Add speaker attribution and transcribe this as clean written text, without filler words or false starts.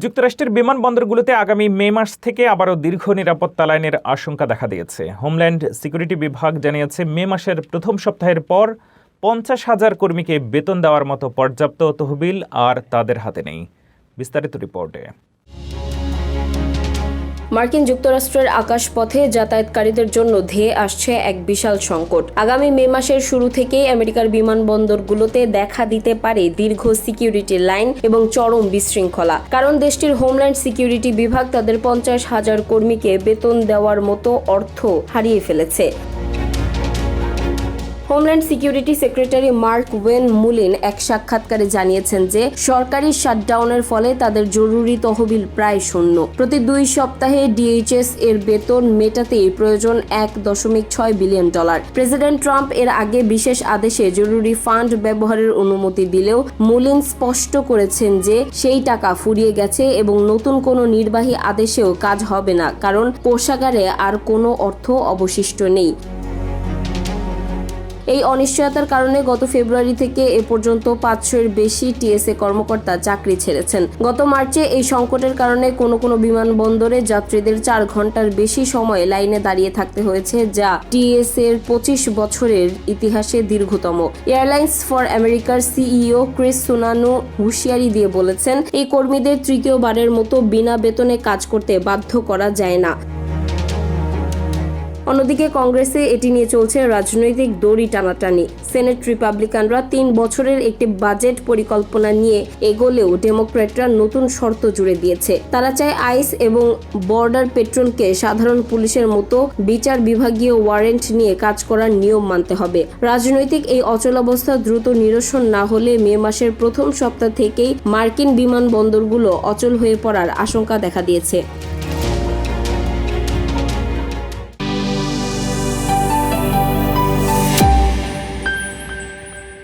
Speaker 1: যুক্তরাষ্ট্রের বিমানবন্দরগুলোতে আগামী মে মাস থেকে আবারও দীর্ঘ নিরাপত্তা লাইনের আশঙ্কা দেখা দিয়েছে। হোমল্যান্ড সিকিউরিটি বিভাগ জানিয়েছে, মে মাসের প্রথম সপ্তাহের পর 50,000 কর্মীকে বেতন দেওয়ার মতো পর্যাপ্ত তহবিল আর তাদের হাতে নেই। বিস্তারিত রিপোর্টে।
Speaker 2: মার্কিন যুক্তরাষ্ট্রের আকাশপথে যাতায়াতকারীদের জন্য ধেয়ে আসছে এক বিশাল সংকট। আগামী মে মাসের শুরু থেকেই আমেরিকার বিমানবন্দরগুলোতে দেখা দিতে পারে দীর্ঘ সিকিউরিটি লাইন এবং চরম বিশৃঙ্খলা। কারণ দেশটির হোমল্যান্ড সিকিউরিটি বিভাগ তাদের 50,000 কর্মীকে বেতন দেওয়ার মতো অর্থ হারিয়ে ফেলেছে। Homeland security secretary Mark Wayne Mullin এক সাক্ষাৎকারে জানিয়েছেন যে সরকারি শাটডাউনের ফলে তাদের জরুরি তহবিল প্রায় শূন্য। প্রতি 2 সপ্তাহে ডিএইচএস এর বেতন মেটাতেই প্রয়োজন $1.6 বিলিয়ন। প্রেসিডেন্ট ট্রাম্প এর আগে বিশেষ আদেশে জরুরি ফান্ড ব্যবহারের অনুমতি দিলেও মুলিন স্পষ্ট করেছেন যে সেই টাকা ফুরিয়ে গেছে এবং নতুন কোনো নির্বাহী আদেশেও কাজ হবে না, কারণ কোষাগারে আর কোনো অর্থ অবশিষ্ট নেই। এই অনিশ্চয়তার কারণে গত ফেব্রুয়ারি থেকে এ পর্যন্ত 500-এর বেশি টিএসএ কর্মকর্তা চাকরি ছেড়েছেন। গত মার্চে এই সংকটের কারণে কোনো বিমানবন্দরে যাত্রীদের 4 ঘন্টার বেশি সময় লাইনে দাঁড়িয়ে থাকতে হয়েছে, যা টিএসএ এর 25 বছরের ইতিহাসে দীর্ঘতম। এয়ারলাইন্স ফর আমেরিকার সিইও ক্রিস সুনানু হুঁশিয়ারি দিয়ে বলেছেন, এই কর্মীদের তৃতীয়বারের মতো বিনা বেতনে কাজ করতে বাধ্য করা যায় না। অন্যদিকে কংগ্রেসে এটি নিয়ে চলছে রাজনৈতিক দড়ি টানাটানি। সেনেট রিপাবলিকানরা 3 বছরের একটি বাজেট পরিকল্পনা নিয়ে এগোলেও ডেমোক্র্যাটরা নতুন শর্ত জুড়ে দিয়েছে। তারা চায় আইস এবং বর্ডার পেট্রোলকে সাধারণ পুলিশের মতো বিচার বিভাগীয় ওয়ারেন্ট নিয়ে কাজ করার নিয়ম মানতে হবে। রাজনৈতিক এই অচলাবস্থা দ্রুত নিরসন না হলে মে মাসের প্রথম সপ্তাহ থেকেই মার্কিন বিমানবন্দরগুলো অচল হয়ে পড়ার আশঙ্কা দেখা দিয়েছে।